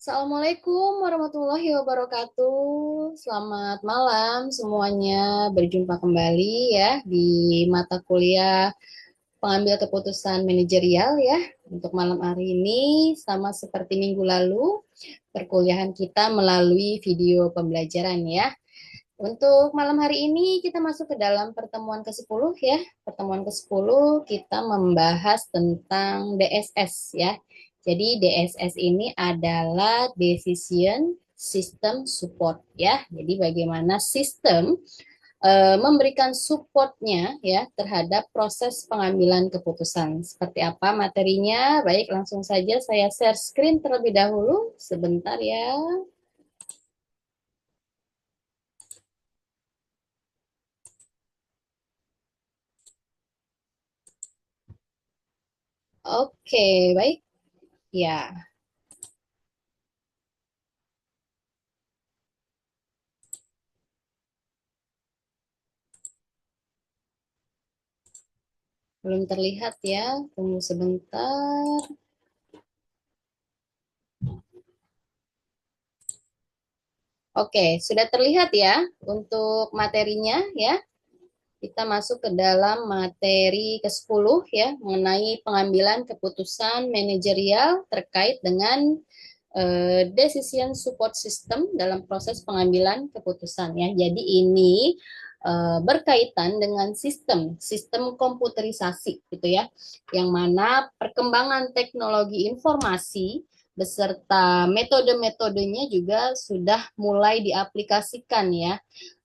Assalamualaikum warahmatullahi wabarakatuh. Selamat malam semuanya. Berjumpa kembali ya di mata kuliah pengambil keputusan manajerial ya. Untuk malam hari ini sama seperti minggu lalu, perkuliahan kita melalui video pembelajaran ya. Untuk malam hari ini kita masuk ke dalam pertemuan ke-10 ya. Pertemuan ke-10 kita membahas tentang DSS ya. Jadi DSS ini adalah Decision System Support ya. Jadi bagaimana sistem memberikan supportnya ya terhadap proses pengambilan keputusan. Seperti apa materinya? Baik, langsung saja saya share screen terlebih dahulu. Sebentar ya. Oke, baik. Ya, belum terlihat ya. Tunggu sebentar. Oke, sudah terlihat ya untuk materinya ya. Kita masuk ke dalam materi ke-10 ya mengenai pengambilan keputusan manajerial terkait dengan decision support system dalam proses pengambilan keputusan ya. Jadi ini berkaitan dengan sistem komputerisasi gitu ya, yang mana perkembangan teknologi informasi beserta metode-metodenya juga sudah mulai diaplikasikan ya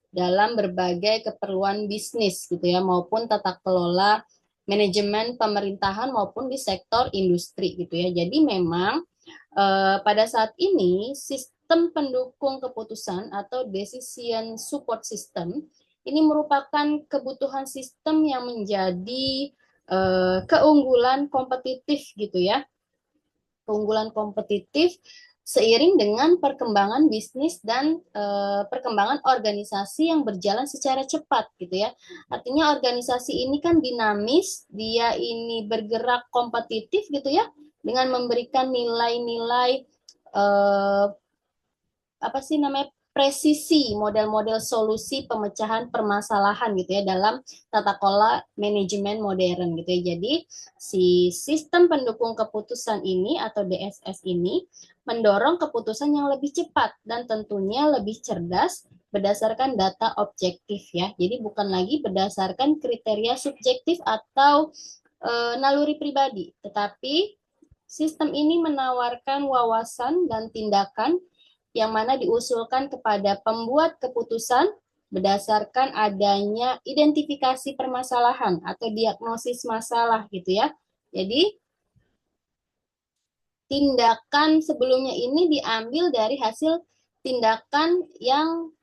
dalam berbagai keperluan bisnis gitu ya, maupun tata kelola manajemen pemerintahan maupun di sektor industri gitu ya. Jadi memang pada saat ini sistem pendukung keputusan atau decision support system ini merupakan kebutuhan sistem yang menjadi keunggulan kompetitif gitu ya, keunggulan kompetitif seiring dengan perkembangan bisnis dan perkembangan organisasi yang berjalan secara cepat gitu ya. Artinya organisasi ini kan dinamis, dia ini bergerak kompetitif gitu ya, dengan memberikan nilai-nilai eh, apa sih namanya presisi model-model solusi pemecahan permasalahan gitu ya dalam tata kelola manajemen modern gitu ya. Jadi si sistem pendukung keputusan ini atau DSS ini mendorong keputusan yang lebih cepat dan tentunya lebih cerdas berdasarkan data objektif ya. Jadi bukan lagi berdasarkan kriteria subjektif atau naluri pribadi, tetapi sistem ini menawarkan wawasan dan tindakan yang mana diusulkan kepada pembuat keputusan berdasarkan adanya identifikasi permasalahan atau diagnosis masalah gitu ya. Jadi tindakan sebelumnya ini diambil dari hasil tindakan yang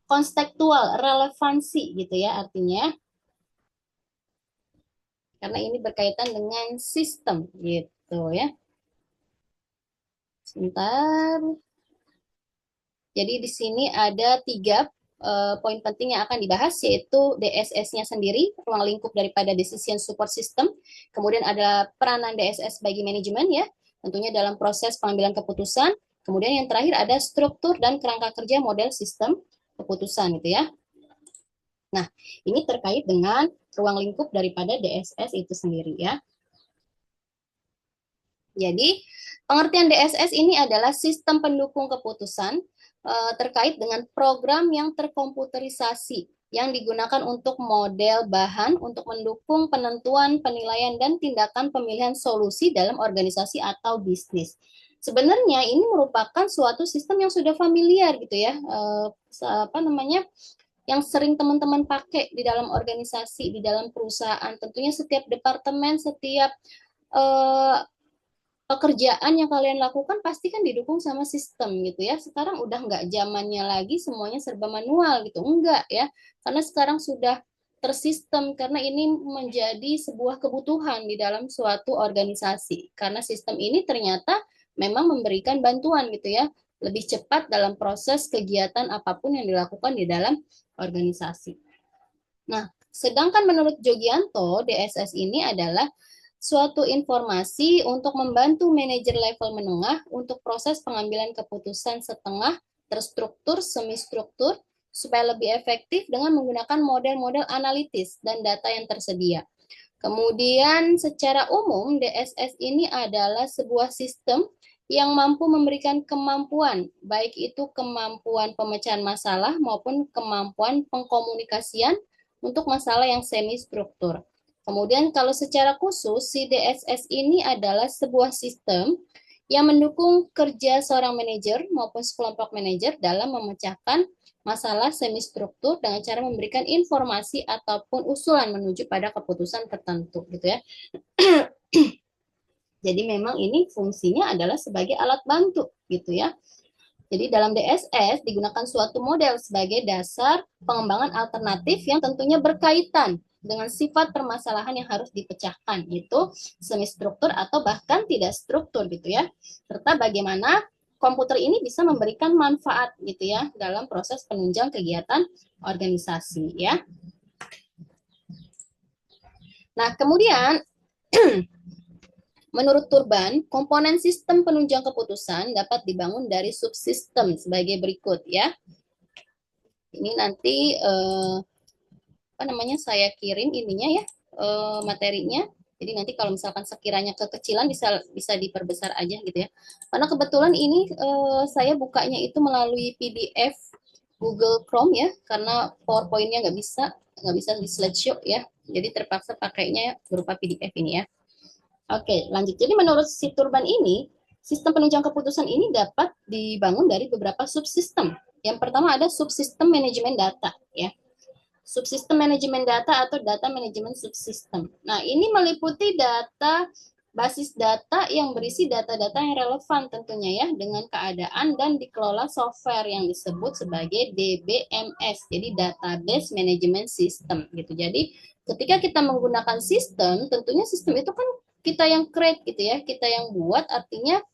konstekstual, relevansi gitu ya artinya, karena ini berkaitan dengan sistem gitu ya. Sebentar. Jadi di sini ada tiga poin penting yang akan dibahas, yaitu DSS-nya sendiri, ruang lingkup daripada Decision Support System. Kemudian ada peranan DSS bagi manajemen ya, tentunya dalam proses pengambilan keputusan. Kemudian yang terakhir ada struktur dan kerangka kerja model sistem keputusan gitu ya. Nah, ini terkait dengan ruang lingkup daripada DSS itu sendiri ya. Jadi, pengertian DSS ini adalah sistem pendukung keputusan terkait dengan program yang terkomputerisasi yang digunakan untuk model bahan untuk mendukung penentuan, penilaian, dan tindakan pemilihan solusi dalam organisasi atau bisnis. Sebenarnya ini merupakan suatu sistem yang sudah familiar gitu ya, apa namanya, yang sering teman-teman pakai di dalam organisasi, di dalam perusahaan. Tentunya setiap departemen, setiap eh, pekerjaan yang kalian lakukan pasti kan didukung sama sistem gitu ya. Sekarang udah nggak zamannya lagi semuanya serba manual gitu, enggak ya. Karena sekarang sudah tersistem, karena ini menjadi sebuah kebutuhan di dalam suatu organisasi. Karena sistem ini ternyata memang memberikan bantuan gitu ya, lebih cepat dalam proses kegiatan apapun yang dilakukan di dalam organisasi. Nah, sedangkan menurut Jogianto, DSS ini adalah suatu informasi untuk membantu manajer level menengah untuk proses pengambilan keputusan setengah, terstruktur, semi-struktur, supaya lebih efektif dengan menggunakan model-model analitis dan data yang tersedia. Kemudian secara umum DSS ini adalah sebuah sistem yang mampu memberikan kemampuan, baik itu kemampuan pemecahan masalah maupun kemampuan pengkomunikasian untuk masalah yang semi struktur. Kemudian kalau secara khusus si DSS ini adalah sebuah sistem yang mendukung kerja seorang manajer maupun sekelompok manajer dalam memecahkan masalah semi struktur dengan cara memberikan informasi ataupun usulan menuju pada keputusan tertentu gitu ya. Jadi memang ini fungsinya adalah sebagai alat bantu gitu ya. Jadi dalam DSS digunakan suatu model sebagai dasar pengembangan alternatif yang tentunya berkaitan dengan sifat permasalahan yang harus dipecahkan, itu semi struktur atau bahkan tidak struktur gitu ya. Serta bagaimana komputer ini bisa memberikan manfaat gitu ya dalam proses penunjang kegiatan organisasi ya. Nah, kemudian menurut Turban, komponen sistem penunjang keputusan dapat dibangun dari subsistem sebagai berikut ya. Ini nanti saya kirim ininya ya, materinya. Jadi nanti kalau misalkan sekiranya kekecilan bisa diperbesar aja gitu ya. Karena kebetulan ini saya bukanya itu melalui PDF Google Chrome ya, karena PowerPoint-nya nggak bisa di slideshow ya. Jadi terpaksa pakainya berupa PDF ini ya. Oke, lanjut. Jadi menurut si Turban ini, sistem penunjang keputusan ini dapat dibangun dari beberapa subsistem. Yang pertama ada subsistem manajemen data, ya. Subsistem manajemen data atau data manajemen subsistem. Nah, ini meliputi basis data yang berisi data-data yang relevan tentunya ya dengan keadaan dan dikelola software yang disebut sebagai DBMS. Jadi database management system gitu. Jadi ketika kita menggunakan sistem, tentunya sistem itu kan kita yang create gitu ya, kita yang buat, artinya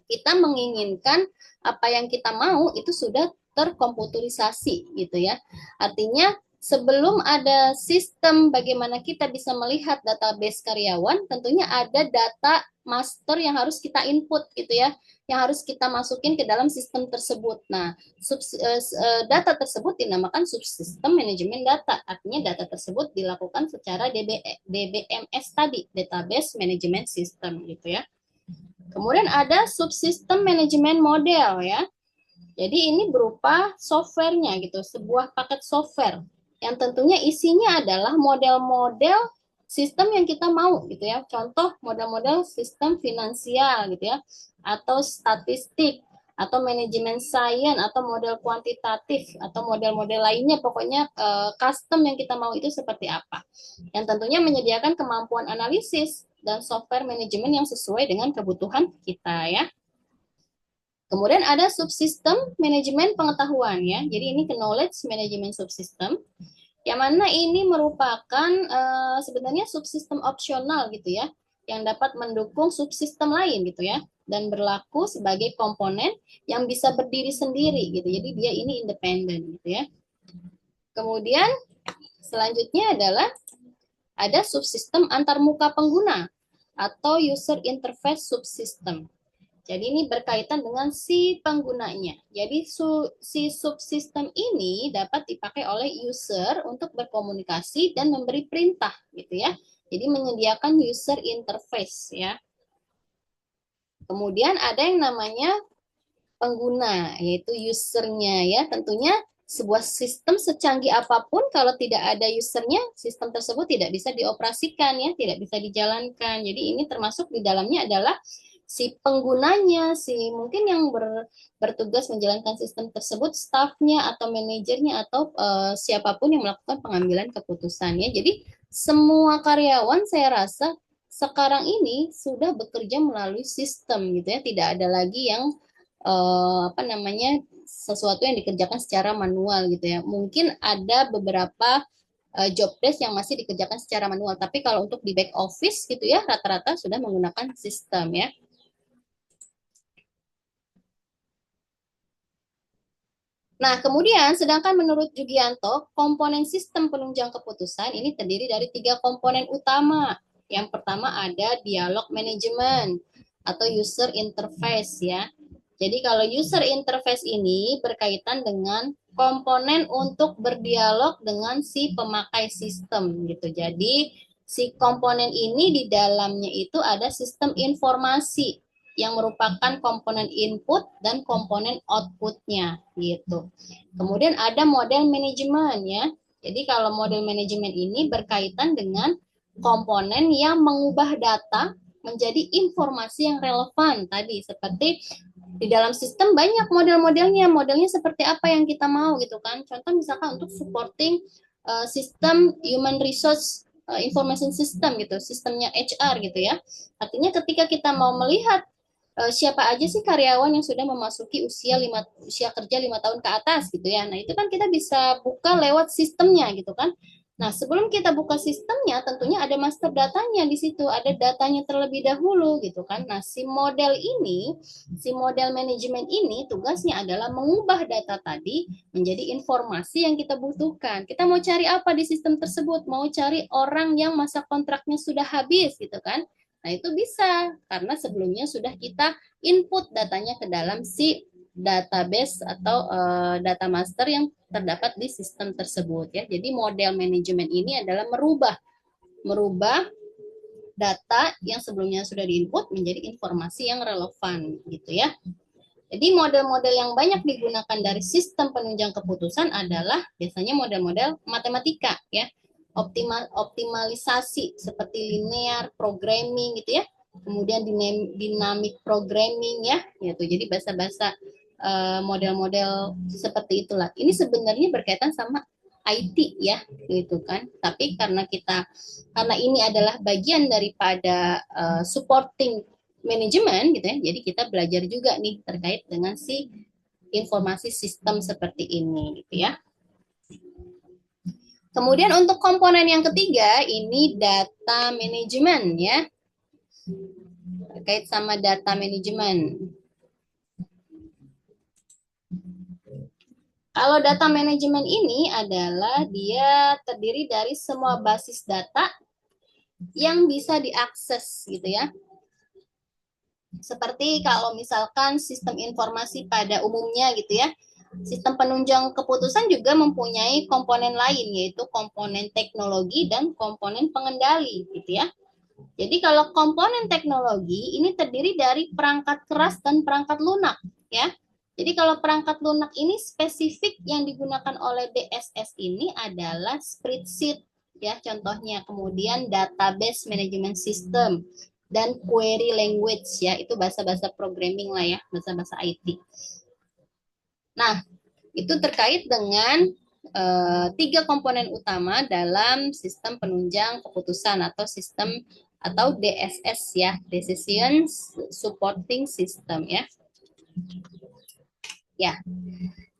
kita menginginkan apa yang kita mau itu sudah terkomputerisasi gitu ya. Artinya sebelum ada sistem bagaimana kita bisa melihat database karyawan, tentunya ada data master yang harus kita input gitu ya, yang harus kita masukin ke dalam sistem tersebut. Nah, data tersebut dinamakan subsistem manajemen data. Artinya data tersebut dilakukan secara DBMS tadi, database management system gitu ya. Kemudian ada subsistem manajemen model ya. Jadi ini berupa softwarenya gitu, sebuah paket software yang tentunya isinya adalah model-model sistem yang kita mau gitu ya. Contoh model-model sistem finansial gitu ya, atau statistik, atau manajemen sains, atau model kuantitatif, atau model-model lainnya. Pokoknya custom yang kita mau itu seperti apa. Yang tentunya menyediakan kemampuan analisis dan software manajemen yang sesuai dengan kebutuhan kita ya. Kemudian ada subsistem manajemen pengetahuan ya. Jadi ini knowledge management subsystem. Yang mana ini merupakan sebenarnya subsistem opsional gitu ya, yang dapat mendukung subsistem lain gitu ya, dan berlaku sebagai komponen yang bisa berdiri sendiri gitu. Jadi dia ini independen gitu ya. Kemudian selanjutnya adalah ada subsistem antarmuka pengguna atau user interface subsystem. Jadi ini berkaitan dengan si penggunanya. Jadi si subsistem ini dapat dipakai oleh user untuk berkomunikasi dan memberi perintah gitu ya. Jadi menyediakan user interface ya. Kemudian ada yang namanya pengguna, yaitu usernya ya. Tentunya sebuah sistem secanggih apapun kalau tidak ada usernya, sistem tersebut tidak bisa dioperasikan ya, tidak bisa dijalankan. Jadi ini termasuk di dalamnya adalah si penggunanya, si mungkin yang bertugas menjalankan sistem tersebut, stafnya atau manajernya atau siapapun yang melakukan pengambilan keputusan ya. Jadi semua karyawan saya rasa sekarang ini sudah bekerja melalui sistem gitu ya, tidak ada lagi yang sesuatu yang dikerjakan secara manual gitu ya. Mungkin ada beberapa job desk yang masih dikerjakan secara manual, tapi kalau untuk di back office gitu ya rata-rata sudah menggunakan sistem ya. Nah, kemudian sedangkan menurut Jugianto, komponen sistem penunjang keputusan ini terdiri dari 3 komponen utama. Yang pertama ada dialog management atau user interface ya. Jadi kalau user interface ini berkaitan dengan komponen untuk berdialog dengan si pemakai sistem gitu. Jadi si komponen ini di dalamnya itu ada sistem informasi yang merupakan komponen input dan komponen outputnya gitu. Kemudian ada model manajemen ya. Jadi kalau model manajemen ini berkaitan dengan komponen yang mengubah data menjadi informasi yang relevan tadi seperti di dalam sistem banyak modelnya seperti apa yang kita mau gitu kan. Contoh misalkan untuk supporting sistem human resource information system gitu, sistemnya HR gitu ya. Artinya ketika kita mau melihat siapa aja sih karyawan yang sudah memasuki usia kerja 5 tahun ke atas gitu ya. Nah, itu kan kita bisa buka lewat sistemnya gitu kan. Nah, sebelum kita buka sistemnya, tentunya ada master datanya di situ, ada datanya terlebih dahulu gitu kan. Nah, si model manajemen ini tugasnya adalah mengubah data tadi menjadi informasi yang kita butuhkan. Kita mau cari apa di sistem tersebut? Mau cari orang yang masa kontraknya sudah habis gitu kan. Nah, itu bisa karena sebelumnya sudah kita input datanya ke dalam si database atau data master yang terdapat di sistem tersebut ya. Jadi model manajemen ini adalah merubah data yang sebelumnya sudah diinput menjadi informasi yang relevan gitu ya. Jadi model-model yang banyak digunakan dari sistem penunjang keputusan adalah biasanya model-model matematika ya. Optimalisasi seperti linear programming gitu ya. Kemudian dynamic programming ya, gitu. Jadi bahasa-bahasa model-model seperti itulah. Ini sebenarnya berkaitan sama IT ya, gitu kan. Tapi karena ini adalah bagian daripada supporting manajemen gitu ya. Jadi kita belajar juga nih terkait dengan si informasi sistem seperti ini gitu ya. Kemudian untuk komponen yang ketiga ini data manajemen ya. Terkait sama data manajemen. Kalau data manajemen ini adalah dia terdiri dari semua basis data yang bisa diakses gitu ya. Seperti kalau misalkan sistem informasi pada umumnya gitu ya. Sistem penunjang keputusan juga mempunyai komponen lain yaitu komponen teknologi dan komponen pengendali gitu ya. Jadi kalau komponen teknologi ini terdiri dari perangkat keras dan perangkat lunak ya. Jadi kalau perangkat lunak ini spesifik yang digunakan oleh DSS ini adalah spreadsheet ya contohnya, kemudian database management system dan query language ya, itu bahasa-bahasa programming lah ya, bahasa-bahasa IT. Nah, itu terkait dengan tiga komponen utama dalam sistem penunjang keputusan atau sistem atau DSS ya, Decision Supporting System ya. Ya,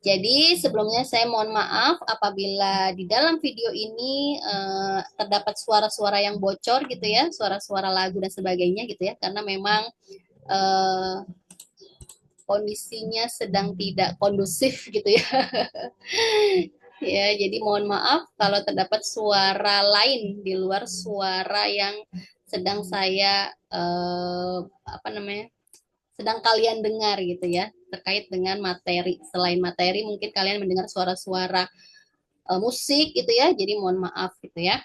jadi sebelumnya saya mohon maaf apabila di dalam video ini terdapat suara-suara yang bocor gitu ya, suara-suara lagu dan sebagainya gitu ya, karena memang kondisinya sedang tidak kondusif gitu ya. Ya, jadi mohon maaf kalau terdapat suara lain di luar suara yang sedang saya sedang kalian dengar gitu ya, terkait dengan materi. Selain materi mungkin kalian mendengar suara-suara musik gitu ya, jadi mohon maaf gitu ya.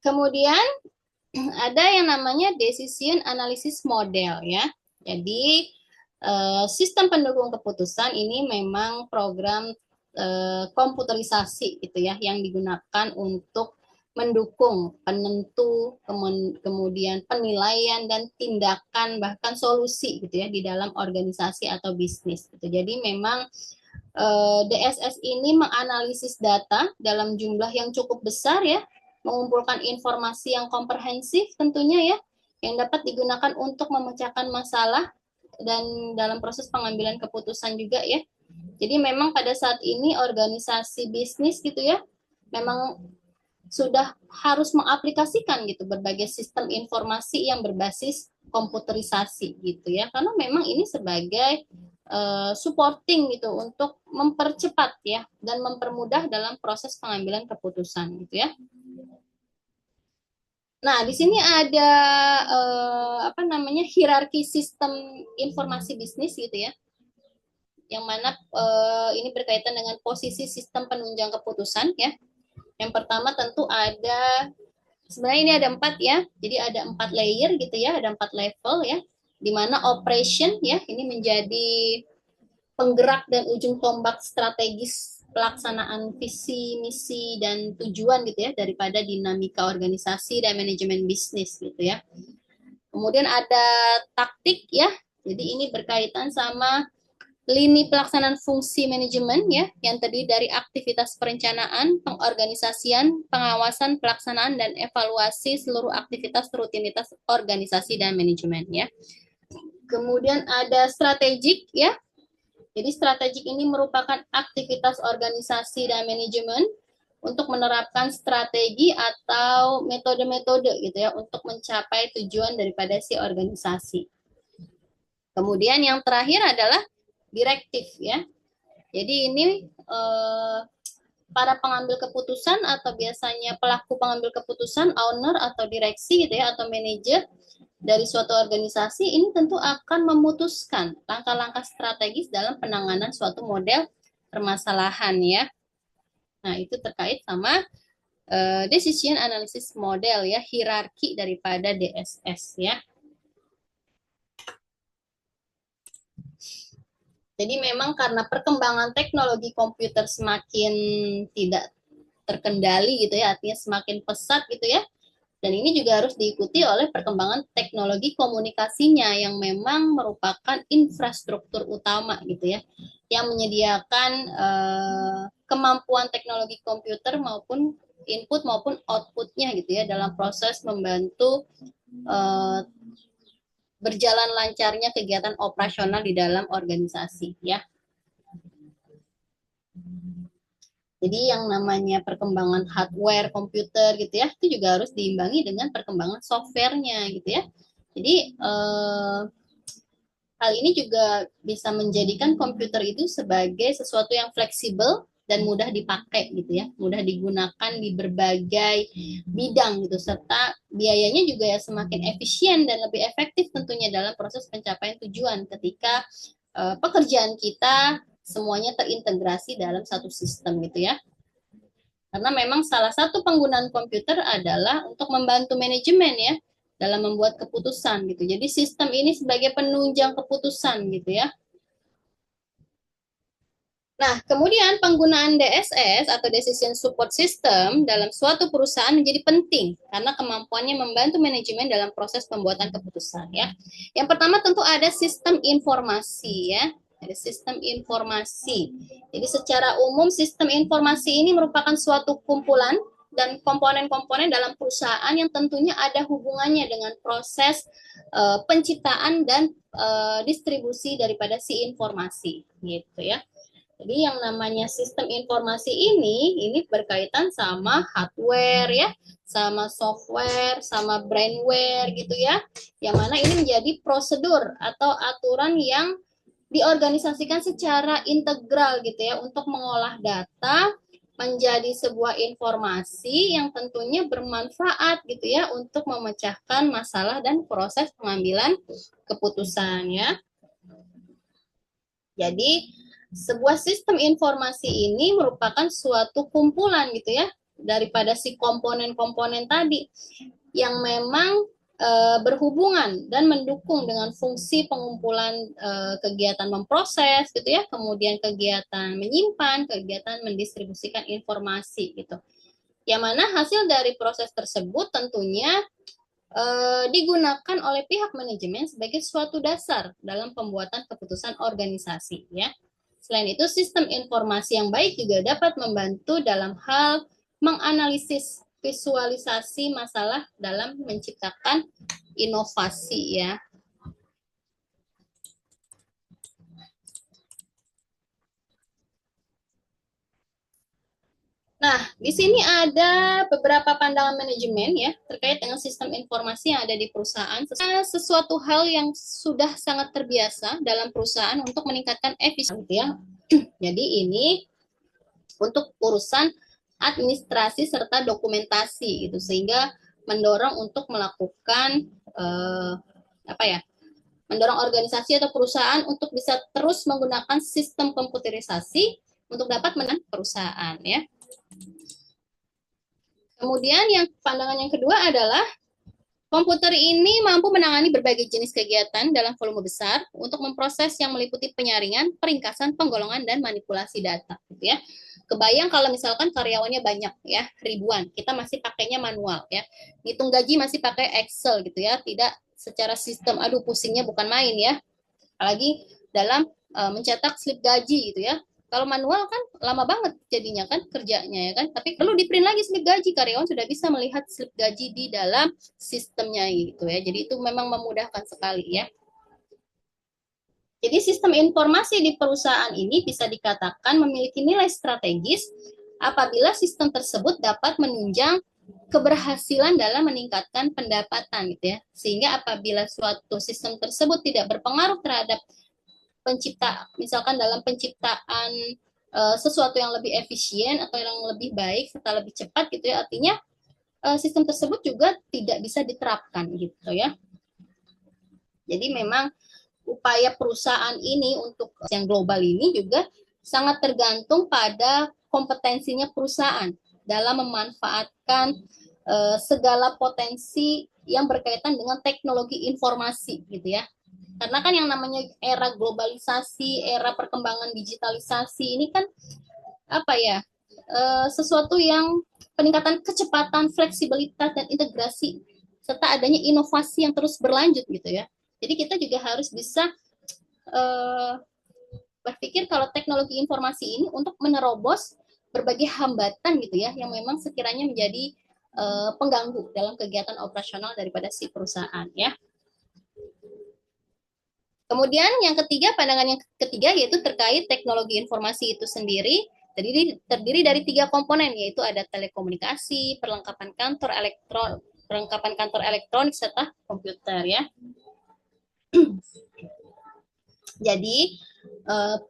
Kemudian ada yang namanya decision analysis model ya. Jadi sistem pendukung keputusan ini memang program komputerisasi gitu ya yang digunakan untuk mendukung penentu, kemudian penilaian dan tindakan bahkan solusi gitu ya di dalam organisasi atau bisnis gitu. Jadi memang DSS ini menganalisis data dalam jumlah yang cukup besar ya, mengumpulkan informasi yang komprehensif tentunya ya, yang dapat digunakan untuk memecahkan masalah dan dalam proses pengambilan keputusan juga ya. Jadi memang pada saat ini organisasi bisnis gitu ya, memang sudah harus mengaplikasikan gitu berbagai sistem informasi yang berbasis komputerisasi gitu ya, karena memang ini sebagai supporting gitu untuk mempercepat ya dan mempermudah dalam proses pengambilan keputusan gitu ya. Nah, di sini ada apa namanya hierarki sistem informasi bisnis gitu ya, yang mana ini berkaitan dengan posisi sistem penunjang keputusan ya. Yang pertama tentu ada, sebenarnya ini ada 4 ya, jadi ada 4 layer gitu ya, ada 4 level ya, di mana operation ya ini menjadi penggerak dan ujung tombak strategis pelaksanaan visi, misi, dan tujuan gitu ya daripada dinamika organisasi dan manajemen bisnis gitu ya. Kemudian ada taktik ya, jadi ini berkaitan sama lini pelaksanaan fungsi manajemen ya, yang terdiri dari aktivitas perencanaan, pengorganisasian, pengawasan, pelaksanaan, dan evaluasi seluruh aktivitas rutinitas organisasi dan manajemen ya. Kemudian ada strategik ya, jadi strategik ini merupakan aktivitas organisasi dan manajemen untuk menerapkan strategi atau metode-metode gitu ya untuk mencapai tujuan daripada si organisasi. Kemudian yang terakhir adalah direktif ya. Jadi ini para pengambil keputusan atau biasanya pelaku pengambil keputusan, owner atau direksi gitu ya atau manajer dari suatu organisasi ini tentu akan memutuskan langkah-langkah strategis dalam penanganan suatu model permasalahan ya. Nah, itu terkait sama decision analysis model ya, hierarki daripada DSS ya. Jadi memang karena perkembangan teknologi komputer semakin tidak terkendali gitu ya, artinya semakin pesat gitu ya. Dan ini juga harus diikuti oleh perkembangan teknologi komunikasinya yang memang merupakan infrastruktur utama gitu ya, yang menyediakan kemampuan teknologi komputer maupun input maupun outputnya gitu ya dalam proses membantu berjalan lancarnya kegiatan operasional di dalam organisasi ya. Jadi yang namanya perkembangan hardware komputer gitu ya, itu juga harus diimbangi dengan perkembangan softwarenya gitu ya. Jadi hal ini juga bisa menjadikan komputer itu sebagai sesuatu yang fleksibel dan mudah dipakai gitu ya, mudah digunakan di berbagai bidang gitu, serta biayanya juga ya semakin efisien dan lebih efektif tentunya dalam proses pencapaian tujuan ketika pekerjaan kita semuanya terintegrasi dalam satu sistem gitu ya. Karena memang salah satu penggunaan komputer adalah untuk membantu manajemen ya dalam membuat keputusan gitu. Jadi sistem ini sebagai penunjang keputusan gitu ya. Nah, kemudian penggunaan DSS atau Decision Support System dalam suatu perusahaan menjadi penting karena kemampuannya membantu manajemen dalam proses pembuatan keputusan ya. Yang pertama tentu ada sistem informasi ya. Ada sistem informasi. Jadi secara umum sistem informasi ini merupakan suatu kumpulan dan komponen-komponen dalam perusahaan yang tentunya ada hubungannya dengan proses penciptaan dan distribusi daripada si informasi gitu ya. Jadi yang namanya sistem informasi ini berkaitan sama hardware ya, sama software, sama brainware gitu ya. Yang mana ini menjadi prosedur atau aturan yang diorganisasikan secara integral gitu ya untuk mengolah data menjadi sebuah informasi yang tentunya bermanfaat gitu ya untuk memecahkan masalah dan proses pengambilan keputusan ya. Jadi sebuah sistem informasi ini merupakan suatu kumpulan gitu ya daripada si komponen-komponen tadi yang memang berhubungan dan mendukung dengan fungsi pengumpulan kegiatan memproses gitu ya, kemudian kegiatan menyimpan, kegiatan mendistribusikan informasi gitu. Yang mana hasil dari proses tersebut tentunya digunakan oleh pihak manajemen sebagai suatu dasar dalam pembuatan keputusan organisasi ya. Selain itu, sistem informasi yang baik juga dapat membantu dalam hal menganalisis visualisasi masalah dalam menciptakan inovasi ya. Nah, di sini ada beberapa pandangan manajemen ya terkait dengan sistem informasi yang ada di perusahaan. Sesuatu hal yang sudah sangat terbiasa dalam perusahaan untuk meningkatkan efisiensi ya. Jadi ini untuk urusan administrasi serta dokumentasi gitu, sehingga mendorong untuk melakukan apa ya? Mendorong organisasi atau perusahaan untuk bisa terus menggunakan sistem komputerisasi untuk dapat menang perusahaan ya. Kemudian yang pandangan yang kedua adalah komputer ini mampu menangani berbagai jenis kegiatan dalam volume besar untuk memproses yang meliputi penyaringan, peringkasan, penggolongan, dan manipulasi data. Gitu ya. Kebayang kalau misalkan karyawannya banyak ya, ribuan, kita masih pakainya manual ya. Hitung gaji masih pakai Excel gitu ya, tidak secara sistem. Aduh pusingnya bukan main ya. Apalagi dalam mencetak slip gaji gitu ya. Kalau manual kan lama banget jadinya kan kerjanya ya kan. Tapi perlu di print lagi slip gaji, karyawan sudah bisa melihat slip gaji di dalam sistemnya gitu ya. Jadi itu memang memudahkan sekali ya. Jadi sistem informasi di perusahaan ini bisa dikatakan memiliki nilai strategis apabila sistem tersebut dapat menunjang keberhasilan dalam meningkatkan pendapatan gitu ya. Sehingga apabila suatu sistem tersebut tidak berpengaruh terhadap misalkan dalam penciptaan sesuatu yang lebih efisien atau yang lebih baik serta lebih cepat gitu ya, artinya sistem tersebut juga tidak bisa diterapkan gitu ya. Jadi memang upaya perusahaan ini untuk yang global ini juga sangat tergantung pada kompetensinya perusahaan dalam memanfaatkan segala potensi yang berkaitan dengan teknologi informasi gitu ya. Karena kan yang namanya era globalisasi, era perkembangan digitalisasi ini kan apa ya, sesuatu yang peningkatan kecepatan, fleksibilitas dan integrasi serta adanya inovasi yang terus berlanjut gitu ya. Jadi kita juga harus bisa berpikir kalau teknologi informasi ini untuk menerobos berbagai hambatan gitu ya yang memang sekiranya menjadi pengganggu dalam kegiatan operasional daripada si perusahaan ya. Kemudian yang ketiga, pandangan yang ketiga yaitu terkait teknologi informasi itu sendiri terdiri dari 3 komponen, yaitu ada telekomunikasi, perlengkapan kantor elektronik serta komputer ya. Jadi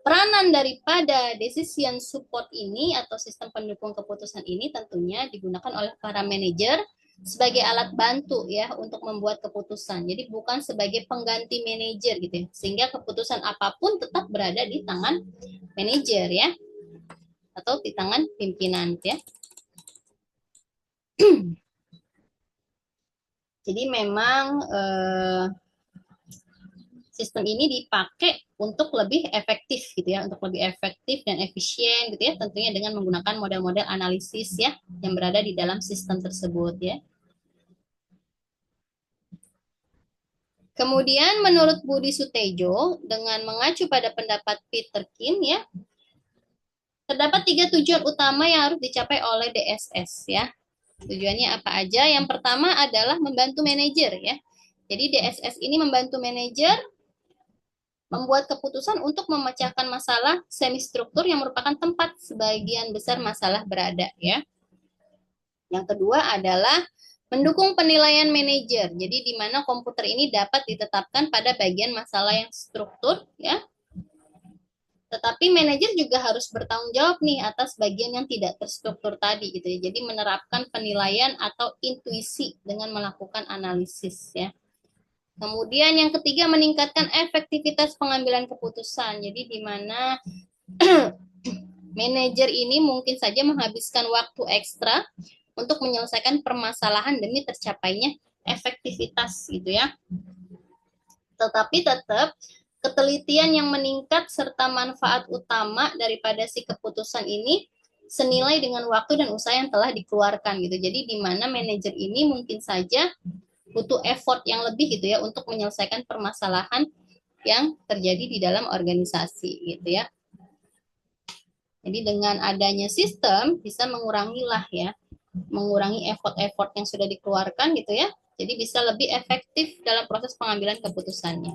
peranan daripada decision support ini atau sistem pendukung keputusan ini tentunya digunakan oleh para manajer sebagai alat bantu ya untuk membuat keputusan. Jadi bukan sebagai pengganti manajer gitu ya. Sehingga keputusan apapun tetap berada di tangan manajer ya. Atau di tangan pimpinan ya. Jadi memang sistem ini dipakai untuk lebih efektif gitu ya, untuk lebih efektif dan efisien gitu ya, tentunya dengan menggunakan model-model analisis ya yang berada di dalam sistem tersebut ya. Kemudian menurut Budi Sutejo dengan mengacu pada pendapat Peter Kin ya, terdapat 3 tujuan utama yang harus dicapai oleh DSS ya. Tujuannya apa aja? Yang pertama adalah membantu manajer ya. Jadi DSS ini membantu manajer membuat keputusan untuk memecahkan masalah semi struktur yang merupakan tempat sebagian besar masalah berada ya. Yang kedua adalah mendukung penilaian manajer. Jadi di mana komputer ini dapat ditetapkan pada bagian masalah yang struktur ya. Tetapi manajer juga harus bertanggung jawab nih atas bagian yang tidak terstruktur tadi gitu ya. Jadi menerapkan penilaian atau intuisi dengan melakukan analisis ya. Kemudian yang ketiga meningkatkan efektivitas pengambilan keputusan. Jadi di mana manajer ini mungkin saja menghabiskan waktu ekstra untuk menyelesaikan permasalahan demi tercapainya efektivitas gitu ya. Tetapi tetap ketelitian yang meningkat serta manfaat utama daripada si keputusan ini senilai dengan waktu dan usaha yang telah dikeluarkan gitu. Jadi di mana manajer ini mungkin saja butuh effort yang lebih gitu ya untuk menyelesaikan permasalahan yang terjadi di dalam organisasi gitu ya. Jadi dengan adanya sistem bisa mengurangi effort-effort yang sudah dikeluarkan gitu ya. Jadi bisa lebih efektif dalam proses pengambilan keputusannya.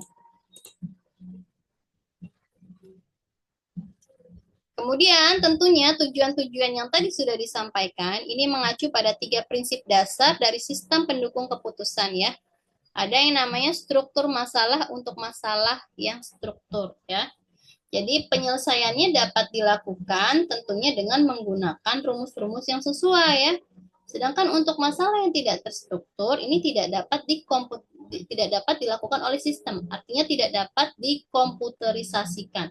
Kemudian tentunya tujuan-tujuan yang tadi sudah disampaikan ini mengacu pada 3 prinsip dasar dari sistem pendukung keputusan ya. Ada yang namanya struktur masalah untuk masalah yang struktur ya. Jadi penyelesaiannya dapat dilakukan tentunya dengan menggunakan rumus-rumus yang sesuai ya. Sedangkan untuk masalah yang tidak terstruktur ini tidak dapat dilakukan oleh sistem, artinya tidak dapat dikomputerisasikan.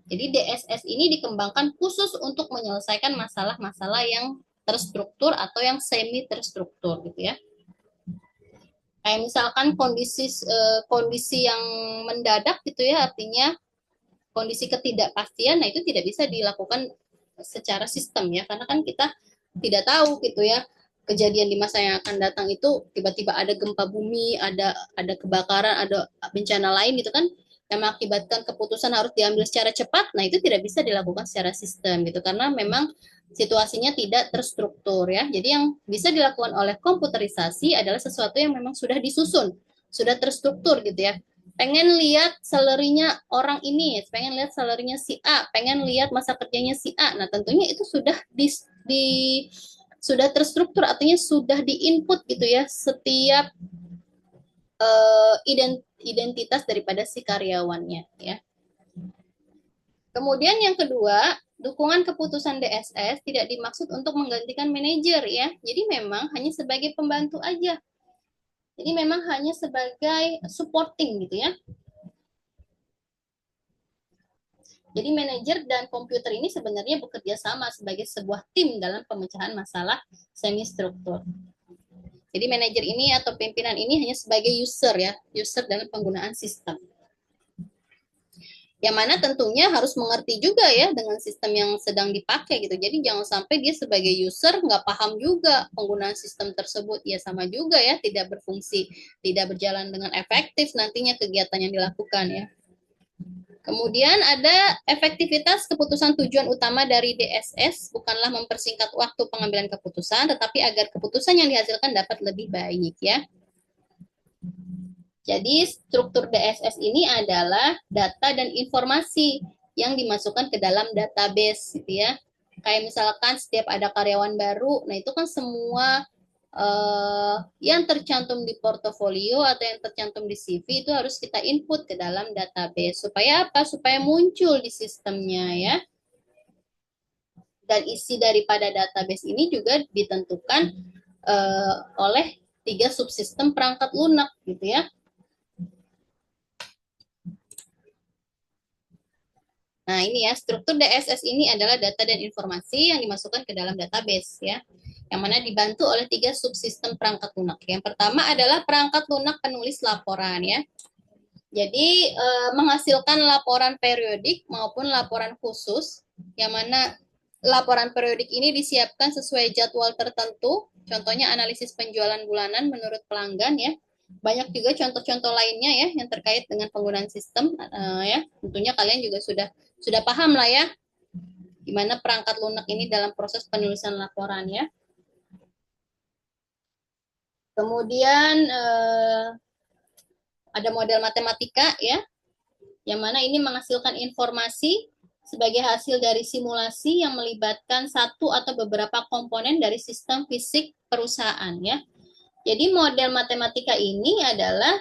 Jadi DSS ini dikembangkan khusus untuk menyelesaikan masalah-masalah yang terstruktur atau yang semi terstruktur gitu ya. Kayak misalkan kondisi yang mendadak gitu ya, artinya kondisi ketidakpastian, nah itu tidak bisa dilakukan secara sistem ya, karena kan kita tidak tahu gitu ya kejadian di masa yang akan datang itu tiba-tiba ada gempa bumi, ada kebakaran, ada bencana lain gitu kan yang mengakibatkan keputusan harus diambil secara cepat. Nah, itu tidak bisa dilakukan secara sistem gitu karena memang situasinya tidak terstruktur ya. Jadi yang bisa dilakukan oleh komputerisasi adalah sesuatu yang memang sudah disusun, sudah terstruktur gitu ya. Pengen lihat salary-nya orang ini, pengen lihat salary-nya si A, pengen lihat masa kerjanya si A. Nah, tentunya itu sudah di sudah terstruktur, artinya sudah diinput gitu ya setiap identitas daripada si karyawannya ya. Kemudian yang kedua, dukungan keputusan DSS tidak dimaksud untuk menggantikan manajer ya. Jadi memang hanya sebagai pembantu aja. Jadi memang hanya sebagai supporting gitu ya. Jadi manajer dan komputer ini sebenarnya bekerja sama sebagai sebuah tim dalam pemecahan masalah semi struktur. Jadi manajer ini atau pimpinan ini hanya sebagai user ya, user dalam penggunaan sistem. Yang mana tentunya harus mengerti juga ya dengan sistem yang sedang dipakai gitu. Jadi jangan sampai dia sebagai user nggak paham juga penggunaan sistem tersebut. Ya sama juga ya, tidak berfungsi, tidak berjalan dengan efektif nantinya kegiatan yang dilakukan ya. Kemudian ada efektivitas keputusan. Tujuan utama dari DSS bukanlah mempersingkat waktu pengambilan keputusan, tetapi agar keputusan yang dihasilkan dapat lebih baik ya. Jadi struktur DSS ini adalah data dan informasi yang dimasukkan ke dalam database gitu ya. Kayak misalkan setiap ada karyawan baru, nah itu kan semua yang tercantum di portofolio atau yang tercantum di CV itu harus kita input ke dalam database. Supaya apa? Supaya muncul di sistemnya ya. Dan isi daripada database ini juga ditentukan oleh 3 subsistem perangkat lunak gitu ya. Nah, ini ya, struktur DSS ini adalah data dan informasi yang dimasukkan ke dalam database ya. Yang mana dibantu oleh 3 subsistem perangkat lunak. Yang pertama adalah perangkat lunak penulis laporan ya. Jadi menghasilkan laporan periodik maupun laporan khusus, yang mana laporan periodik ini disiapkan sesuai jadwal tertentu. Contohnya analisis penjualan bulanan menurut pelanggan ya. Banyak juga contoh-contoh lainnya ya yang terkait dengan penggunaan sistem ya. Tentunya kalian juga sudah paham lah ya gimana perangkat lunak ini dalam proses penulisan laporan ya. Kemudian ada model matematika ya, yang mana ini menghasilkan informasi sebagai hasil dari simulasi yang melibatkan satu atau beberapa komponen dari sistem fisik perusahaan ya. Jadi model matematika ini adalah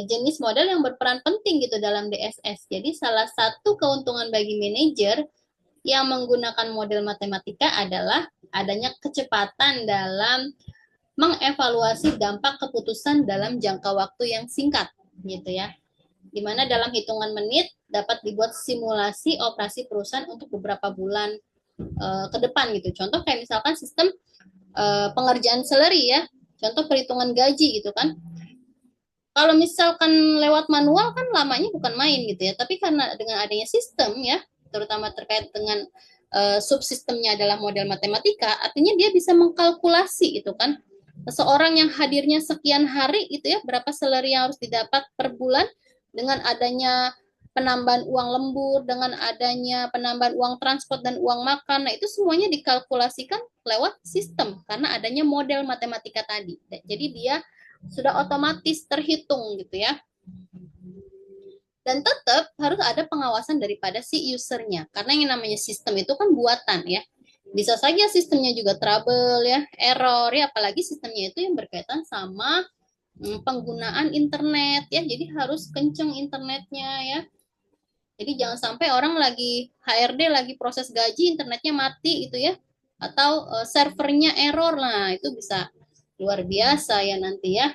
jenis model yang berperan penting gitu dalam DSS. Jadi salah satu keuntungan bagi manajer yang menggunakan model matematika adalah adanya kecepatan dalam mengevaluasi dampak keputusan dalam jangka waktu yang singkat gitu ya. Di mana dalam hitungan menit dapat dibuat simulasi operasi perusahaan untuk beberapa bulan ke depan gitu. Contoh kayak misalkan sistem pengerjaan salary ya. Contoh perhitungan gaji gitu kan. Kalau misalkan lewat manual kan lamanya bukan main gitu ya. Tapi karena dengan adanya sistem ya, terutama terkait dengan subsistemnya adalah model matematika, artinya dia bisa mengkalkulasi itu kan. Seseorang yang hadirnya sekian hari itu ya, berapa salary yang harus didapat per bulan dengan adanya penambahan uang lembur, dengan adanya penambahan uang transport dan uang makan. Nah, itu semuanya dikalkulasikan lewat sistem karena adanya model matematika tadi. Jadi dia sudah otomatis terhitung gitu ya. Dan tetap harus ada pengawasan daripada si usernya. Karena yang namanya sistem itu kan buatan ya. Bisa saja sistemnya juga trouble ya, error ya, apalagi sistemnya itu yang berkaitan sama penggunaan internet ya. Jadi harus kenceng internetnya ya. Jadi jangan sampai orang lagi HRD lagi proses gaji internetnya mati gitu ya. atau servernya error. Nah, itu bisa luar biasa ya nanti ya.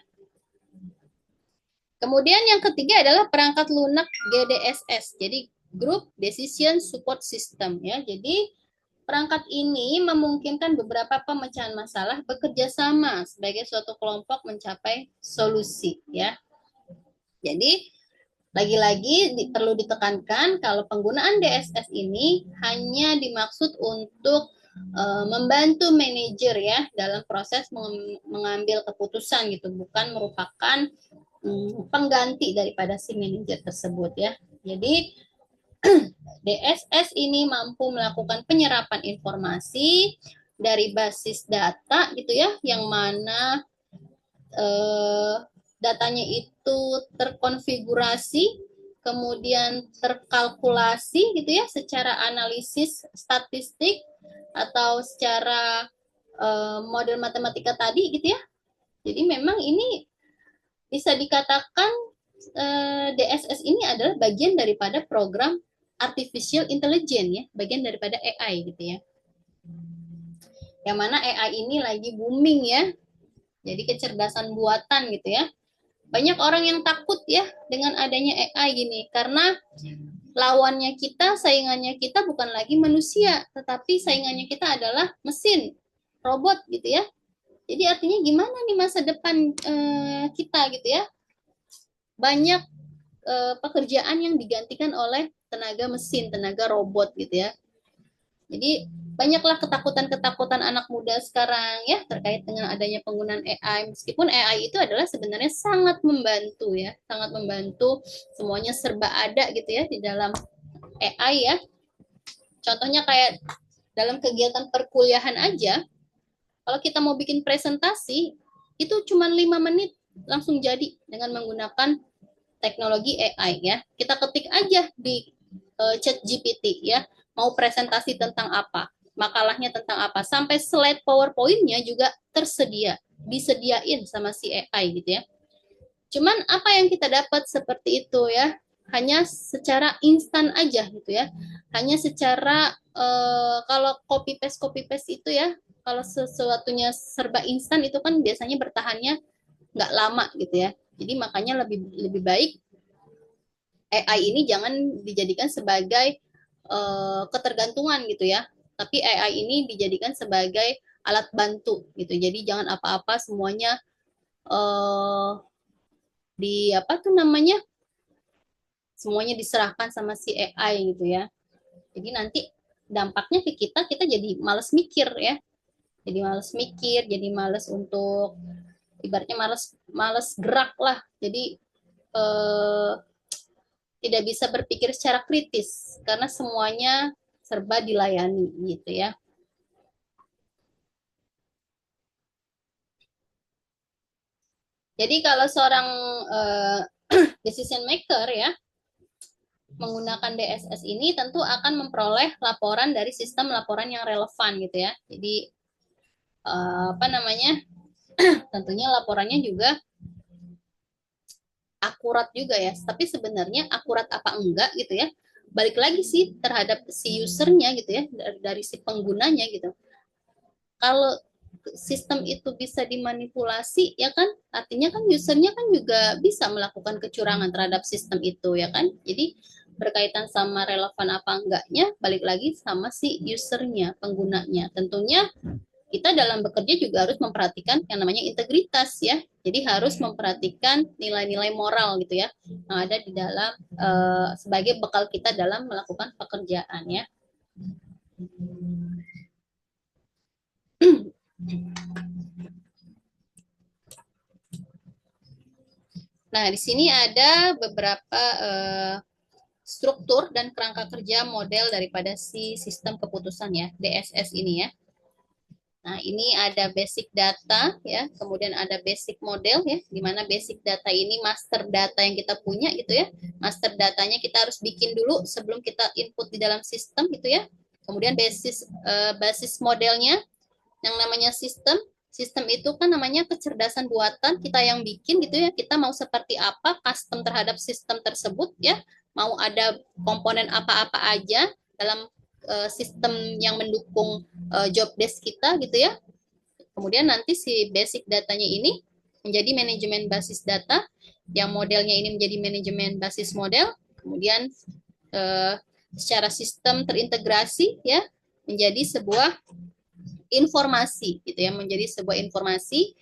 Kemudian yang ketiga adalah perangkat lunak GDSS. Jadi Group Decision Support System ya. Jadi perangkat ini memungkinkan beberapa pemecahan masalah bekerja sama sebagai suatu kelompok mencapai solusi ya. Jadi lagi-lagi perlu ditekankan kalau penggunaan DSS ini hanya dimaksud untuk membantu manajer ya dalam proses mengambil keputusan gitu, bukan merupakan pengganti daripada si manajer tersebut ya. Jadi DSS ini mampu melakukan penyerapan informasi dari basis data gitu ya, yang mana datanya itu terkonfigurasi, kemudian terkalkulasi gitu ya, secara analisis statistik atau secara model matematika tadi gitu ya. Jadi memang ini bisa dikatakan DSS ini adalah bagian daripada program artificial intelligence ya, bagian daripada AI gitu ya. Yang mana AI ini lagi booming ya. Jadi kecerdasan buatan gitu ya. Banyak orang yang takut ya dengan adanya AI gini, karena lawannya kita, saingannya kita bukan lagi manusia, tetapi saingannya kita adalah mesin, robot gitu ya. Jadi artinya gimana nih masa depan kita gitu ya. Banyak pekerjaan yang digantikan oleh tenaga mesin, tenaga robot gitu ya. Jadi banyaklah ketakutan-ketakutan anak muda sekarang ya terkait dengan adanya penggunaan AI. Meskipun AI itu adalah sebenarnya sangat membantu ya, sangat membantu, semuanya serba ada gitu ya di dalam AI ya. Contohnya kayak dalam kegiatan perkuliahan aja, kalau kita mau bikin presentasi itu cuma 5 menit langsung jadi dengan menggunakan teknologi AI ya. Kita ketik aja di chat GPT ya, mau presentasi tentang apa, makalahnya tentang apa, sampai slide PowerPoint-nya juga tersedia, disediain sama si AI gitu ya. Cuman apa yang kita dapat seperti itu ya, hanya secara instan aja gitu ya, hanya secara kalau copy paste itu ya, kalau sesuatunya serba instan itu kan biasanya bertahannya nggak lama gitu ya. Jadi makanya lebih lebih baik AI ini jangan dijadikan sebagai ketergantungan gitu ya. Tapi AI ini dijadikan sebagai alat bantu gitu. Jadi jangan apa-apa semuanya di apa tuh namanya? Semuanya diserahkan sama si AI gitu ya. Jadi nanti dampaknya ke kita, kita jadi males mikir ya. Jadi males mikir, jadi males untuk ibaratnya males males gerak lah. Jadi tidak bisa berpikir secara kritis karena semuanya serba dilayani gitu ya. Jadi kalau seorang uh, decision maker ya menggunakan DSS ini tentu akan memperoleh laporan dari sistem laporan yang relevan gitu ya. Jadi apa namanya? Tentunya laporannya juga akurat juga ya. Tapi sebenarnya akurat apa enggak gitu ya. Balik lagi sih terhadap si usernya gitu ya, dari si penggunanya gitu. Kalau sistem itu bisa dimanipulasi ya kan, artinya kan usernya kan juga bisa melakukan kecurangan terhadap sistem itu ya kan. Jadi berkaitan sama relevan apa enggaknya balik lagi sama si usernya, penggunanya. Tentunya kita dalam bekerja juga harus memperhatikan yang namanya integritas ya. Jadi harus memperhatikan nilai-nilai moral gitu ya yang ada di dalam sebagai bekal kita dalam melakukan pekerjaan ya. Nah, di sini ada beberapa struktur dan kerangka kerja model daripada si sistem keputusan ya, DSS ini ya. Nah, ini ada basic data ya, kemudian ada basic model ya, di mana basic data ini master data yang kita punya gitu ya. Master datanya kita harus bikin dulu sebelum kita input di dalam sistem gitu ya. Kemudian basis modelnya yang namanya sistem. Sistem itu kan namanya kecerdasan buatan kita yang bikin gitu ya. Kita mau seperti apa custom terhadap sistem tersebut ya. Mau ada komponen apa-apa aja dalam sistem yang mendukung job desk kita gitu ya. Kemudian nanti si basic datanya ini menjadi manajemen basis data, yang modelnya ini menjadi manajemen basis model. Kemudian secara sistem terintegrasi ya menjadi sebuah informasi gitu ya, menjadi sebuah informasi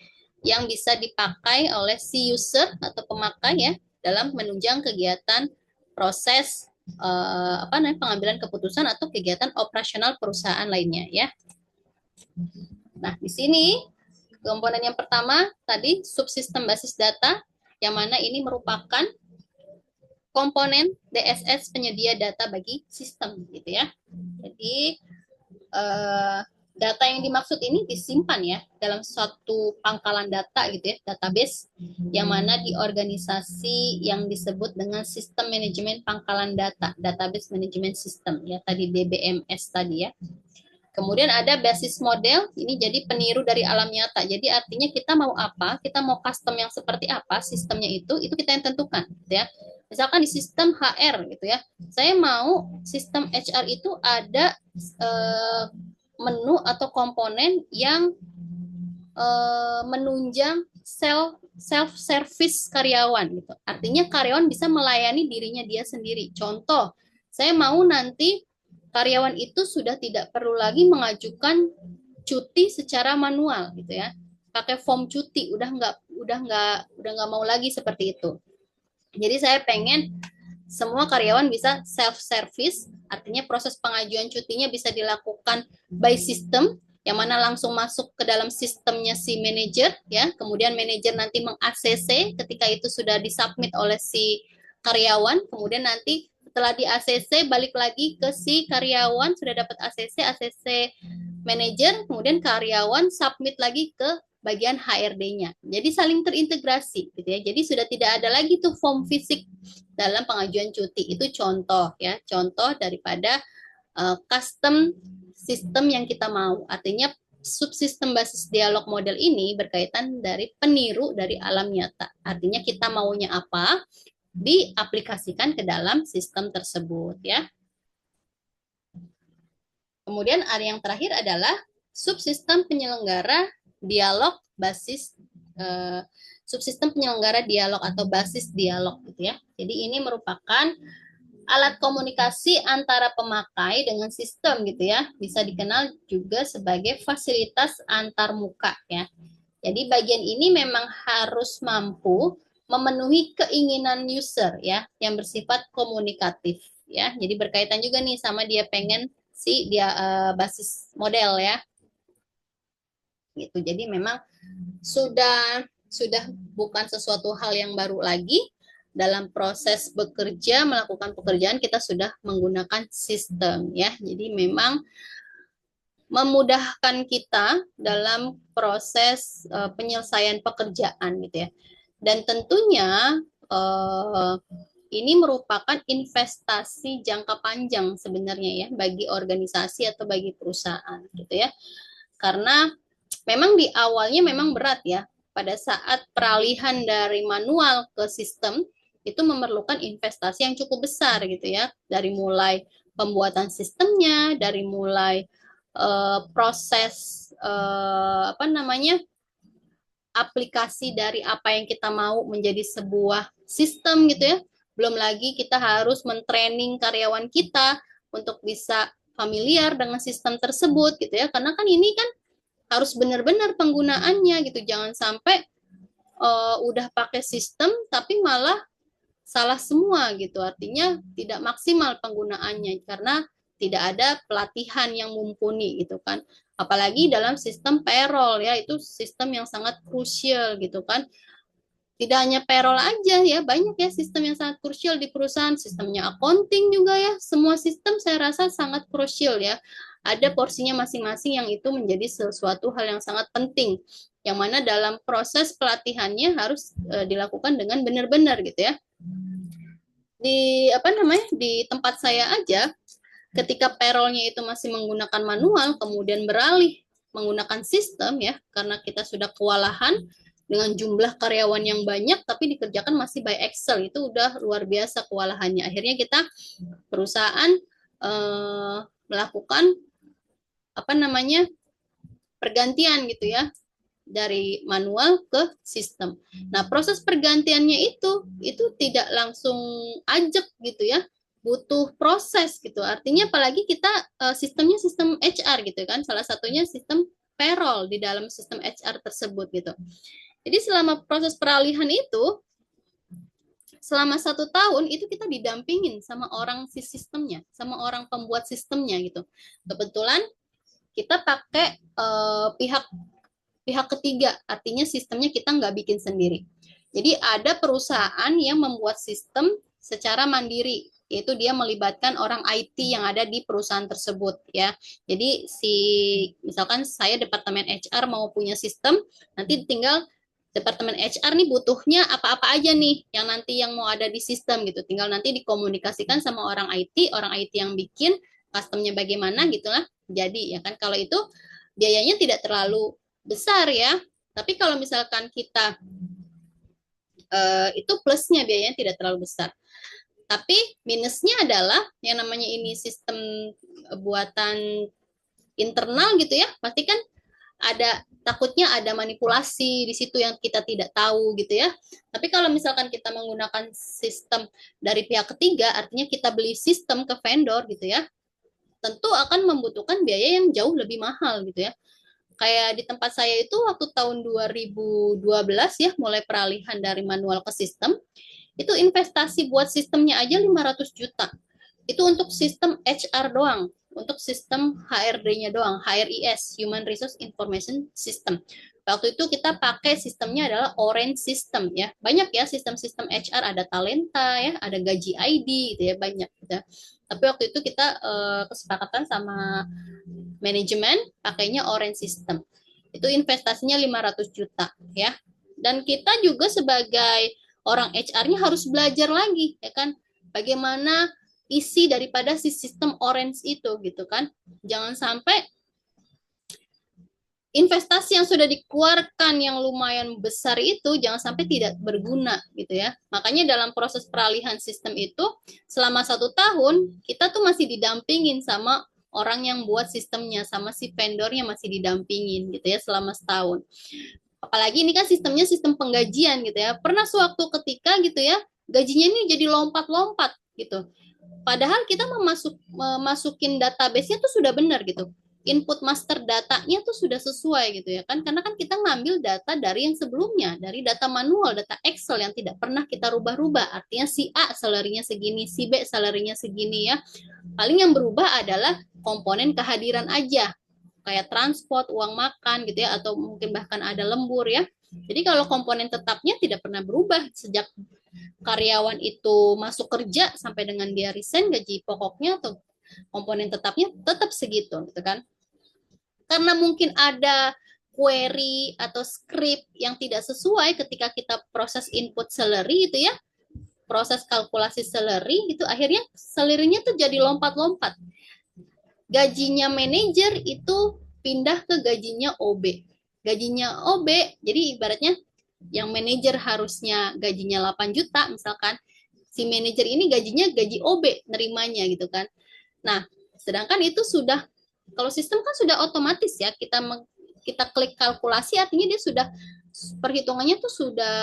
yang bisa dipakai oleh si user atau pemakai ya dalam menunjang kegiatan proses pengambilan keputusan atau kegiatan operasional perusahaan lainnya ya. Nah, di sini komponen yang pertama tadi subsistem basis data, yang mana ini merupakan komponen DSS penyedia data bagi sistem gitu ya. Jadi data yang dimaksud ini disimpan ya dalam suatu pangkalan data gitu ya, database, yang mana di organisasi yang disebut dengan sistem manajemen pangkalan data, database management system ya, tadi DBMS tadi ya. Kemudian ada basis model, ini jadi peniru dari alam nyata. Jadi artinya kita mau apa, kita mau custom yang seperti apa sistemnya itu kita yang tentukan gitu ya. Misalkan di sistem HR gitu ya, saya mau sistem HR itu ada menu atau komponen yang menunjang self service karyawan gitu. Artinya karyawan bisa melayani dirinya dia sendiri. Contoh, saya mau nanti karyawan itu sudah tidak perlu lagi mengajukan cuti secara manual gitu ya. Pakai form cuti, udah nggak mau lagi seperti itu. Jadi saya pengen semua karyawan bisa self service, artinya proses pengajuan cutinya bisa dilakukan by system, yang mana langsung masuk ke dalam sistemnya si manajer ya. Kemudian manajer nanti meng-ACC ketika itu sudah disubmit oleh si karyawan, kemudian nanti setelah di ACC balik lagi ke si karyawan, sudah dapat ACC manajer, kemudian karyawan submit lagi ke bagian HRD-nya. Jadi saling terintegrasi gitu ya. Jadi sudah tidak ada lagi tuh form fisik dalam pengajuan cuti. Itu contoh ya, contoh daripada custom sistem yang kita mau. Artinya subsistem basis dialog model ini berkaitan dari peniru dari alam nyata. Artinya kita maunya apa, diaplikasikan ke dalam sistem tersebut ya. Kemudian ada yang terakhir adalah subsistem penyelenggara dialog basis subsistem penyelenggara dialog atau basis dialog gitu ya. Jadi ini merupakan alat komunikasi antara pemakai dengan sistem gitu ya. Bisa dikenal juga sebagai fasilitas antarmuka ya. Jadi bagian ini memang harus mampu memenuhi keinginan user ya yang bersifat komunikatif ya. Jadi berkaitan juga nih sama dia pengen si dia basis model ya. Gitu. Jadi memang sudah bukan sesuatu hal yang baru lagi. Dalam proses bekerja, melakukan pekerjaan, kita sudah menggunakan sistem ya. Jadi memang memudahkan kita dalam proses penyelesaian pekerjaan gitu ya. Dan tentunya ini merupakan investasi jangka panjang sebenarnya ya bagi organisasi atau bagi perusahaan gitu ya. Karena memang di awalnya memang berat ya. Pada saat peralihan dari manual ke sistem itu memerlukan investasi yang cukup besar gitu ya. Dari mulai pembuatan sistemnya, dari mulai proses aplikasi dari apa yang kita mau menjadi sebuah sistem gitu ya. Belum lagi kita harus mentraining karyawan kita untuk bisa familiar dengan sistem tersebut gitu ya. Karena kan ini kan harus benar-benar penggunaannya gitu. Jangan sampai udah pakai sistem tapi malah salah semua gitu. Artinya tidak maksimal penggunaannya karena tidak ada pelatihan yang mumpuni gitu kan. Apalagi dalam sistem payroll ya, itu sistem yang sangat krusial gitu kan. Tidak hanya payroll aja ya, banyak ya sistem yang sangat krusial di perusahaan. Sistemnya accounting juga ya, semua sistem saya rasa sangat krusial ya. Ada porsinya masing-masing yang itu menjadi sesuatu hal yang sangat penting. Yang mana dalam proses pelatihannya harus dilakukan dengan benar-benar gitu ya. Di tempat saya aja, ketika payroll-nya itu masih menggunakan manual, kemudian beralih menggunakan sistem ya, karena kita sudah kewalahan dengan jumlah karyawan yang banyak, tapi dikerjakan masih by Excel, itu udah luar biasa kewalahannya. Akhirnya kita perusahaan melakukan apa namanya pergantian gitu ya dari manual ke sistem. Nah, proses pergantiannya itu tidak langsung ajak gitu ya, butuh proses gitu. Artinya apalagi kita sistemnya sistem HR gitu kan, salah satunya sistem payroll di dalam sistem HR tersebut gitu. Jadi selama proses peralihan itu, selama 1 tahun itu kita didampingin sama orang si sistemnya, sama orang pembuat sistemnya gitu. Kebetulan kita pakai pihak pihak ketiga, artinya sistemnya kita nggak bikin sendiri. Jadi ada perusahaan yang membuat sistem secara mandiri, yaitu dia melibatkan orang IT yang ada di perusahaan tersebut ya. Jadi misalkan saya departemen HR mau punya sistem, nanti tinggal departemen HR nih butuhnya apa-apa aja nih yang nanti yang mau ada di sistem gitu. Tinggal nanti dikomunikasikan sama orang IT yang bikin customnya bagaimana gitulah. Jadi ya kan kalau itu biayanya tidak terlalu besar ya. Tapi kalau misalkan kita itu plusnya biayanya tidak terlalu besar. Tapi minusnya adalah yang namanya ini sistem buatan internal gitu ya. Pasti kan takutnya ada manipulasi di situ yang kita tidak tahu gitu ya. Tapi kalau misalkan kita menggunakan sistem dari pihak ketiga, artinya kita beli sistem ke vendor gitu ya, tentu akan membutuhkan biaya yang jauh lebih mahal gitu ya. Kayak di tempat saya itu waktu tahun 2012 ya, mulai peralihan dari manual ke sistem, itu investasi buat sistemnya aja 500 juta. Itu untuk sistem HR doang, untuk sistem HRD-nya doang, HRIS, Human Resource Information System. Waktu itu kita pakai sistemnya adalah Orange System ya. Banyak ya sistem-sistem HR, ada Talenta ya, ada Gaji ID gitu ya, banyak gitu. Tapi waktu itu kita kesepakatan sama manajemen pakainya Orange System. Itu investasinya 500 juta ya. Dan kita juga sebagai orang HR-nya harus belajar lagi ya kan, bagaimana isi daripada si sistem Orange itu gitu kan. Jangan sampai investasi yang sudah dikeluarkan yang lumayan besar itu jangan sampai tidak berguna gitu ya. Makanya dalam proses peralihan sistem itu selama 1 tahun kita tuh masih didampingin sama orang yang buat sistemnya, sama si vendornya masih didampingin gitu ya selama setahun. Apalagi ini kan sistemnya sistem penggajian gitu ya. Pernah suatu ketika gitu ya, gajinya ini jadi lompat-lompat gitu. Padahal kita memasukin database-nya tuh sudah benar gitu. Input master datanya tuh sudah sesuai gitu ya kan. Karena kan kita ngambil data dari yang sebelumnya, dari data manual, data Excel yang tidak pernah kita rubah-rubah. Artinya si A salarinya segini, si B salarinya segini ya. Paling yang berubah adalah komponen kehadiran aja. Kayak transport, uang makan gitu ya, atau mungkin bahkan ada lembur ya. Jadi kalau komponen tetapnya tidak pernah berubah sejak karyawan itu masuk kerja sampai dengan dia resign, gaji pokoknya atau komponen tetapnya tetap segitu gitu kan. Karena mungkin ada query atau script yang tidak sesuai ketika kita proses input salary itu ya, proses kalkulasi salary itu akhirnya salary-nya tuh jadi lompat-lompat. Gajinya manajer itu pindah ke gajinya OB. Gajinya OB, jadi ibaratnya yang manajer harusnya gajinya 8 juta misalkan, si manajer ini gajinya gaji OB nerimanya gitu kan. Nah, sedangkan itu sudah, kalau sistem kan sudah otomatis ya, kita klik kalkulasi artinya dia sudah perhitungannya tuh sudah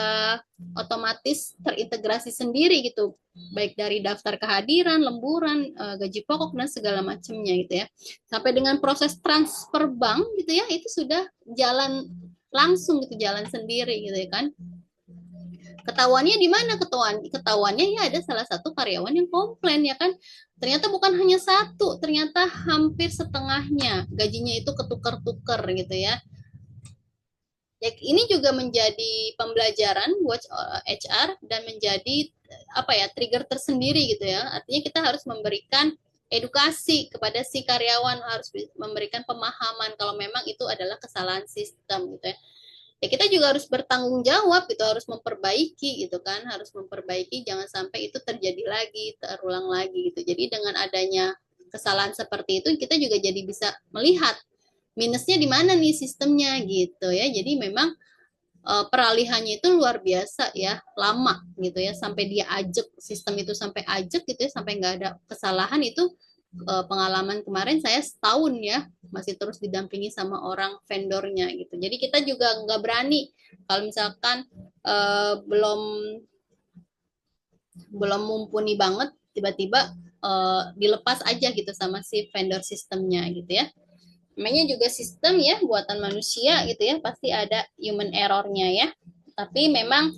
otomatis terintegrasi sendiri gitu, baik dari daftar kehadiran, lemburan, gaji pokok dan segala macamnya gitu ya. Sampai dengan proses transfer bank gitu ya, itu sudah jalan langsung gitu, jalan sendiri gitu ya kan. Ketahuannya di mana ketahuannya ya ada salah satu karyawan yang komplain ya kan, ternyata bukan hanya satu, ternyata hampir setengahnya gajinya itu ketukar-tukar gitu ya. Ya, ini juga menjadi pembelajaran buat HR dan menjadi apa ya, trigger tersendiri gitu ya. Artinya kita harus memberikan edukasi kepada si karyawan, harus memberikan pemahaman kalau memang itu adalah kesalahan sistem gitu ya. Ya kita juga harus bertanggung jawab gitu, harus memperbaiki gitu kan, harus memperbaiki, jangan sampai itu terjadi lagi, terulang lagi gitu. Jadi dengan adanya kesalahan seperti itu kita juga jadi bisa melihat minusnya di mana nih sistemnya gitu ya. Jadi memang peralihannya itu luar biasa ya, lama gitu ya, sampai dia ajak sistem itu, sampai ajak gitu ya, sampai nggak ada kesalahan itu pengalaman kemarin saya setahun ya masih terus didampingi sama orang vendornya gitu. Jadi kita juga nggak berani kalau misalkan belum belum mumpuni banget tiba-tiba dilepas aja gitu sama si vendor sistemnya gitu ya. Namanya juga sistem ya buatan manusia gitu ya, pasti ada human error-nya ya. Tapi memang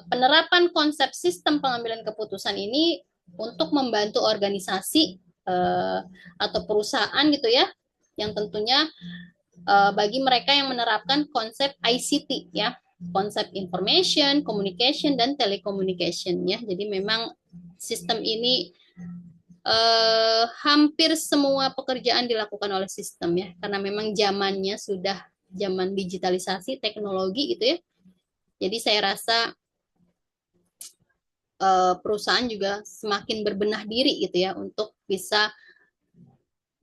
penerapan konsep sistem pengambilan keputusan ini untuk membantu organisasi atau perusahaan gitu ya, yang tentunya bagi mereka yang menerapkan konsep ICT ya, konsep information, communication dan telecommunication ya. Jadi memang sistem ini hampir semua pekerjaan dilakukan oleh sistem ya, karena memang zamannya sudah zaman digitalisasi teknologi gitu ya. Jadi saya rasa perusahaan juga semakin berbenah diri gitu ya untuk bisa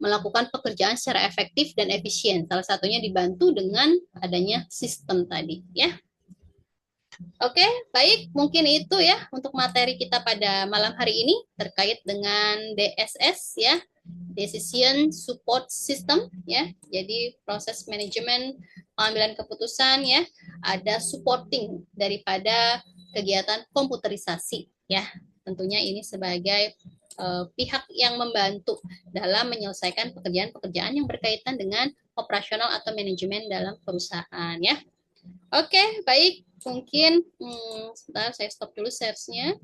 melakukan pekerjaan secara efektif dan efisien. Salah satunya dibantu dengan adanya sistem tadi ya. Oke, baik. Mungkin itu ya untuk materi kita pada malam hari ini terkait dengan DSS ya, Decision Support System ya. Jadi proses manajemen pengambilan keputusan ya, ada supporting daripada kegiatan komputerisasi ya. Tentunya ini sebagai pihak yang membantu dalam menyelesaikan pekerjaan-pekerjaan yang berkaitan dengan operasional atau manajemen dalam perusahaan ya. Oke, baik. Mungkin sebentar saya stop dulu share-nya.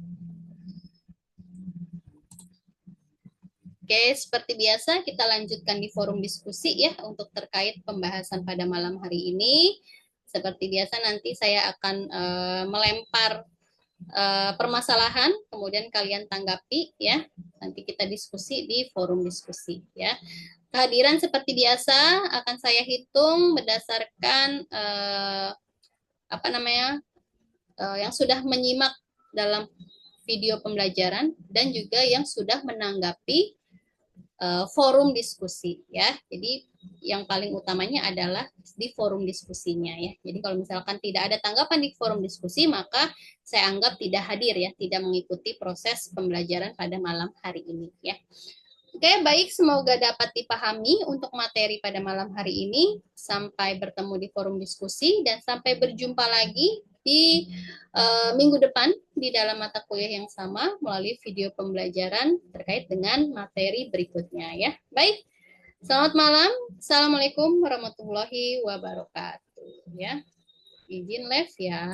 Oke, seperti biasa kita lanjutkan di forum diskusi ya untuk terkait pembahasan pada malam hari ini. Seperti biasa nanti saya akan melempar permasalahan, kemudian kalian tanggapi ya. Nanti kita diskusi di forum diskusi ya. Kehadiran seperti biasa akan saya hitung berdasarkan yang sudah menyimak dalam video pembelajaran dan juga yang sudah menanggapi forum diskusi ya. Jadi yang paling utamanya adalah di forum diskusinya ya. Jadi kalau misalkan tidak ada tanggapan di forum diskusi, maka saya anggap tidak hadir ya, tidak mengikuti proses pembelajaran pada malam hari ini ya. Oke, baik, semoga dapat dipahami untuk materi pada malam hari ini. Sampai bertemu di forum diskusi dan sampai berjumpa lagi di minggu depan di dalam mata kuliah yang sama melalui video pembelajaran terkait dengan materi berikutnya ya. Baik, selamat malam. Assalamualaikum warahmatullahi wabarakatuh ya. Izin live ya.